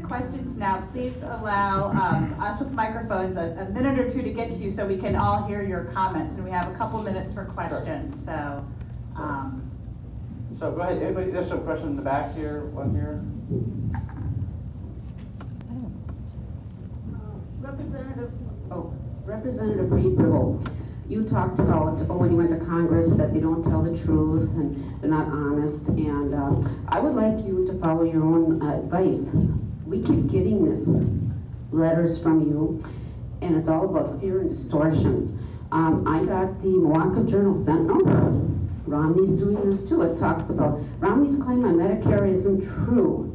to questions now. Please allow us with microphones a minute or two to get to you so we can all hear your comments. And we have a couple minutes for questions. Sure. So go ahead. Anybody? There's a question in the back here. One here. Representative Reid, Ribble, you talked about when you went to Congress that they don't tell the truth and they're not honest, and I would like you to follow your own advice. We keep getting this letters from you, and it's all about fear and distortions. I got the Milwaukee Journal Sentinel. Romney's doing this too. It talks about Romney's claim on Medicare isn't true.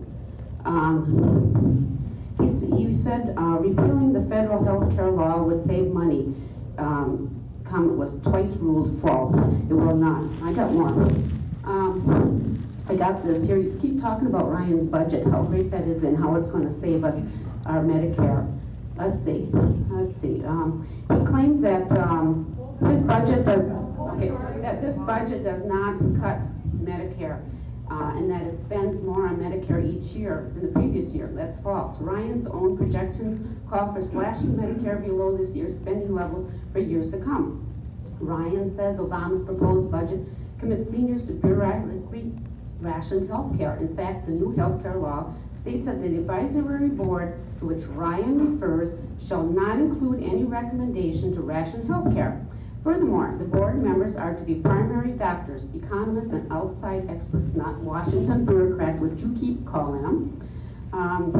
He said repealing the federal health care law would save money. Comment was twice ruled false. It will not. I got more. I got this here. You keep talking about Ryan's budget, how great that is and how it's going to save us our Medicare. Let's see. He claims that this budget does not cut Medicare. And that it spends more on Medicare each year than the previous year. That's false. Ryan's own projections call for slashing Medicare below this year's spending level for years to come. Ryan says Obama's proposed budget commits seniors to bureaucratically rationed health care. In fact, the new health care law states that the advisory board to which Ryan refers shall not include any recommendation to ration health care. Furthermore, the board members are to be primary doctors, economists, and outside experts, not Washington bureaucrats, which you keep calling them.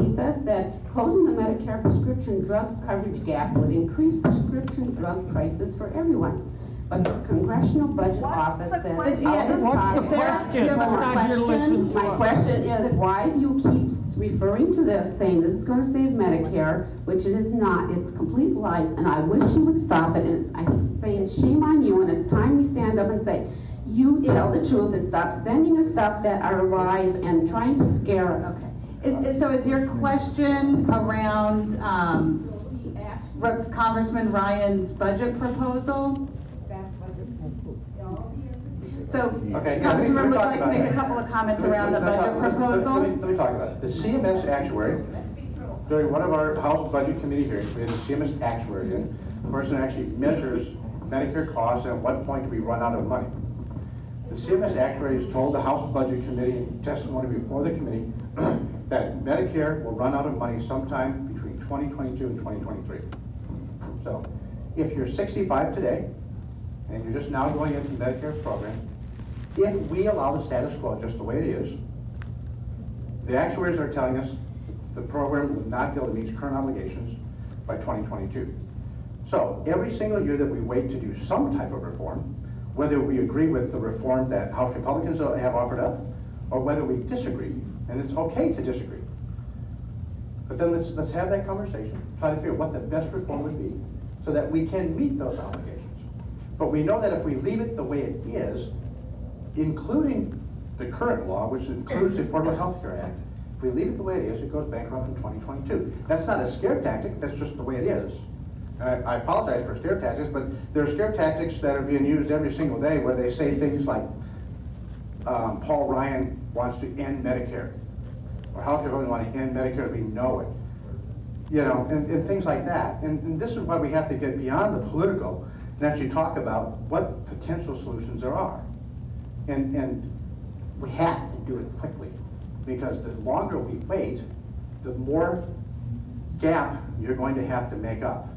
He says that closing the Medicare prescription drug coverage gap would increase prescription drug prices for everyone. But the Congressional Budget Office says My question is, why do you keep referring to this, saying this is going to save Medicare, which it is not. It's complete lies, and I wish you would stop it. And I'm saying shame on you, and it's time we stand up and say, you tell the truth and stop sending us stuff that are lies and trying to scare us. Okay. So is your question around Congressman Ryan's budget proposal? So, okay, Congressman would like to make a couple of comments around the budget proposal. Let me talk about it. The CMS actuary, during one of our House Budget Committee hearings, we had the CMS actuary in, the person actually measures Medicare costs and at what point do we run out of money. The CMS actuary has told the House Budget Committee in testimony before the committee that Medicare will run out of money sometime between 2022 and 2023. So, if you're 65 today, and you're just now going into the Medicare program, if we allow the status quo just the way it is, the actuaries are telling us the program will not be able to meet its current obligations by 2022. So every single year that we wait to do some type of reform, whether we agree with the reform that House Republicans have offered up, or whether we disagree, and it's okay to disagree. But then let's have that conversation, try to figure out what the best reform would be so that we can meet those obligations. But we know that if we leave it the way it is, including the current law, which includes the Affordable Health Care Act, if we leave it the way it is, it goes bankrupt in 2022. That's not a scare tactic, that's just the way it is. And I apologize for scare tactics, but there are scare tactics that are being used every single day where they say things like, Paul Ryan wants to end Medicare, or how can we want to end Medicare as we know it? You know, and things like that. And this is why we have to get beyond the political and actually talk about what potential solutions there are. And we have to do it quickly, because the longer we wait, the more gap you're going to have to make up.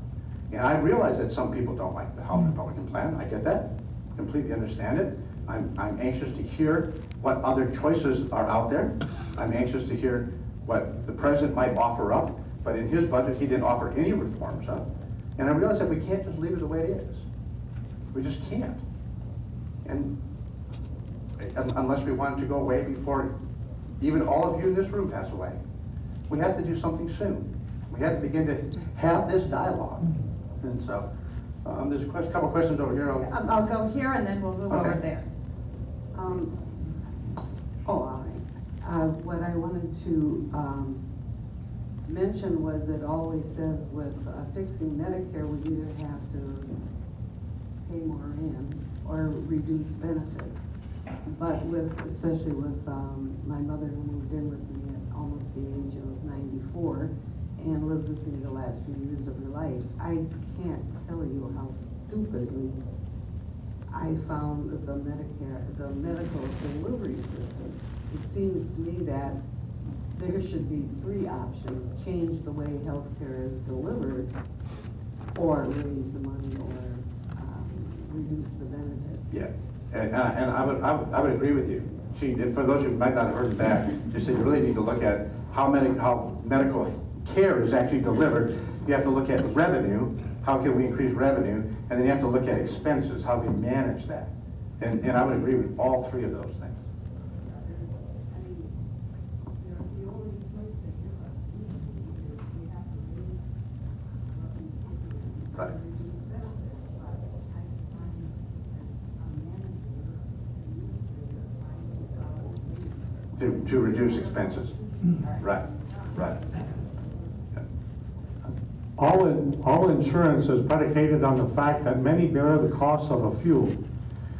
And I realize that some people don't like the House Republican plan. I get that, completely understand it. I'm anxious to hear what other choices are out there. I'm anxious to hear what the president might offer up, but in his budget he didn't offer any reforms up. And I realize that we can't just leave it the way it is. We just can't. And unless we want it to go away before even all of you in this room pass away. We have to do something soon. We have to begin to have this dialogue. And so, there's a couple questions over here. I'll go here and then we'll move over there. All right. What I wanted to mention was it always says with fixing Medicare, we either have to pay more in or reduce benefits. But especially with my mother who moved in with me at almost the age of 94, lived with me the last few years of your life, I can't tell you how stupidly I found the medical delivery system. It seems to me that there should be three options: change the way healthcare is delivered, or raise the money, or reduce the benefits. Yeah, and I would agree with you. See, for those who might not have heard back, you said you really need to look at how medical care is actually delivered. You have to look at revenue. How can we increase revenue? And then you have to look at expenses. How do we manage that? And I would agree with all three of those things. Right. To reduce expenses. Right. Right. All insurance is predicated on the fact that many bear the cost of a few.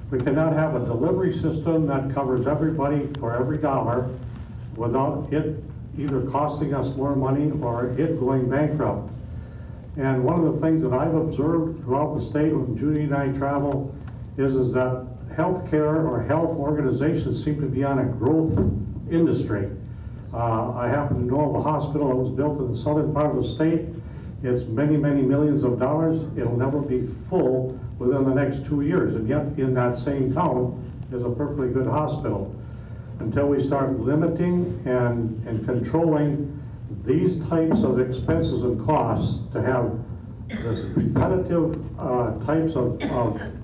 We cannot have a delivery system that covers everybody for every dollar without it either costing us more money or it going bankrupt. And one of the things that I've observed throughout the state when Judy and I travel is that healthcare or health organizations seem to be on a growth industry. I happen to know of a hospital that was built in the southern part of the state. It's many, many millions of dollars. It'll never be full within the next 2 years. And yet in that same town is a perfectly good hospital. Until we start limiting and controlling these types of expenses and costs to have this repetitive types of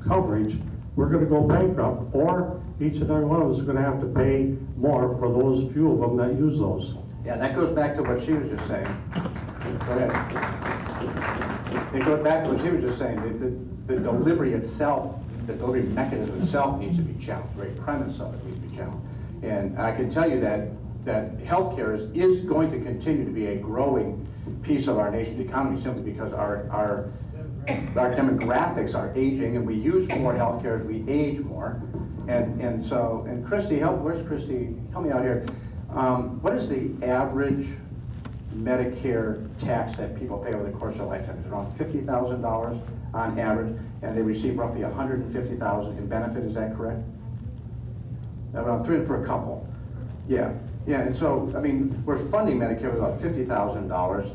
coverage, we're going to go bankrupt, or each and every one of us is going to have to pay more for those few of them that use those. Yeah, that goes back to what she was just saying. Go ahead. It goes back to what she was just saying. The delivery itself, the delivery mechanism itself needs to be challenged. The very premise of it needs to be challenged. And I can tell you that healthcare is going to continue to be a growing piece of our nation's economy simply because our demographics are aging and we use more healthcare as we age more. And Christy, where's Christy? Help me out here. What is the average Medicare tax that people pay over the course of their lifetime? It's around $50,000 on average, and they receive roughly $150,000 in benefit. Is that correct? Around $300,000 for a couple. Yeah, and so I mean, we're funding Medicare with about $50,000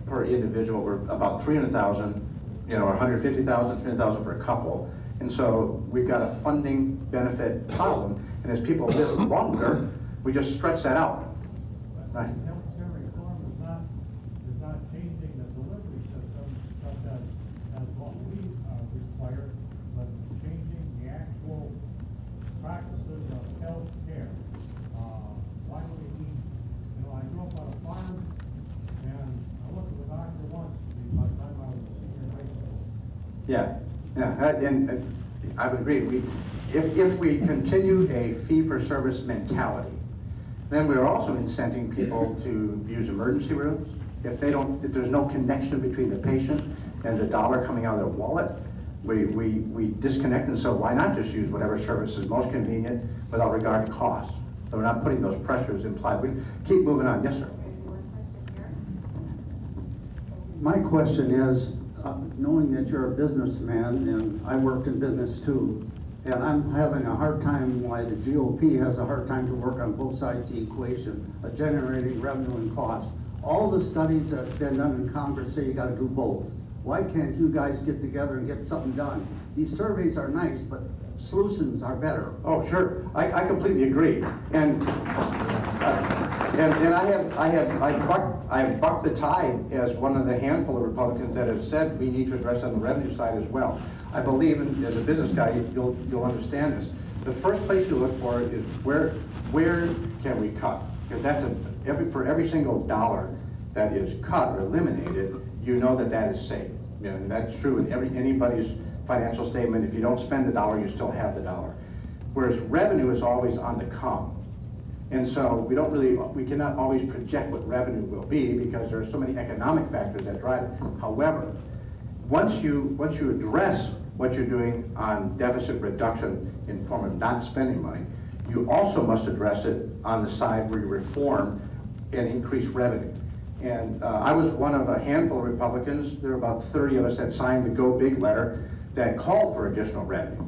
per individual. We're about $300,000, or $150,000, $300,000 for a couple. And so we've got a funding benefit problem, and as people live longer, we just stretch that out. Right. Healthcare reform is not changing the delivery system such as what we require, but changing the actual practices of healthcare. Why would we need, I grew up on a farm, and I went to the doctor once by the time I was a senior in high school. Yeah, and I would agree. If we continue a fee-for-service mentality, then we're also incenting people to use emergency rooms. If there's no connection between the patient and the dollar coming out of their wallet, we disconnect, and so why not just use whatever service is most convenient without regard to cost? So we're not putting those pressures implied. We keep moving on. Yes, sir. My question is, knowing that you're a businessman, and I worked in business too, and I'm having a hard time why the GOP has a hard time to work on both sides of the equation, generating revenue and cost. All the studies that have been done in Congress say you got to do both. Why can't you guys get together and get something done? These surveys are nice, but solutions are better. Oh, sure. I completely agree. And I have bucked the tide as one of the handful of Republicans that have said we need to address on the revenue side as well. I believe, and as a business guy, you'll understand this. The first place you look for is where can we cut? Because that's for every single dollar that is cut or eliminated, you know that is safe. And that's true in anybody's financial statement. If you don't spend the dollar, you still have the dollar. Whereas revenue is always on the come. And so we cannot always project what revenue will be because there are so many economic factors that drive it. However, once you address what you're doing on deficit reduction in form of not spending money, you also must address it on the side where you reform and increase revenue. And I was one of a handful of Republicans, there were about 30 of us that signed the Go Big letter that called for additional revenue.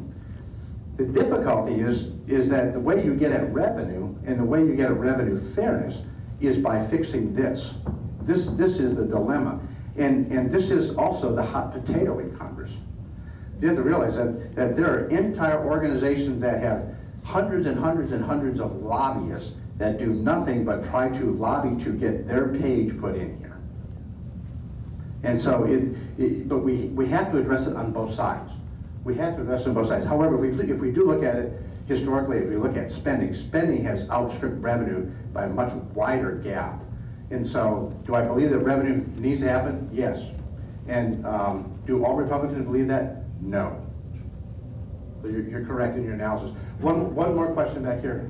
The difficulty is that the way you get at revenue and the way you get at revenue fairness is by fixing this. This is the dilemma. And this is also the hot potato in Congress. You have to realize that there are entire organizations that have hundreds and hundreds and hundreds of lobbyists that do nothing but try to lobby to get their page put in here. And so, but we have to address it on both sides. We have to address it on both sides. However, if we do look at it historically, if we look at spending, spending has outstripped revenue by a much wider gap. And so, do I believe that revenue needs to happen? Yes. And do all Republicans believe that? No. So you're correct in your analysis. One more question back here.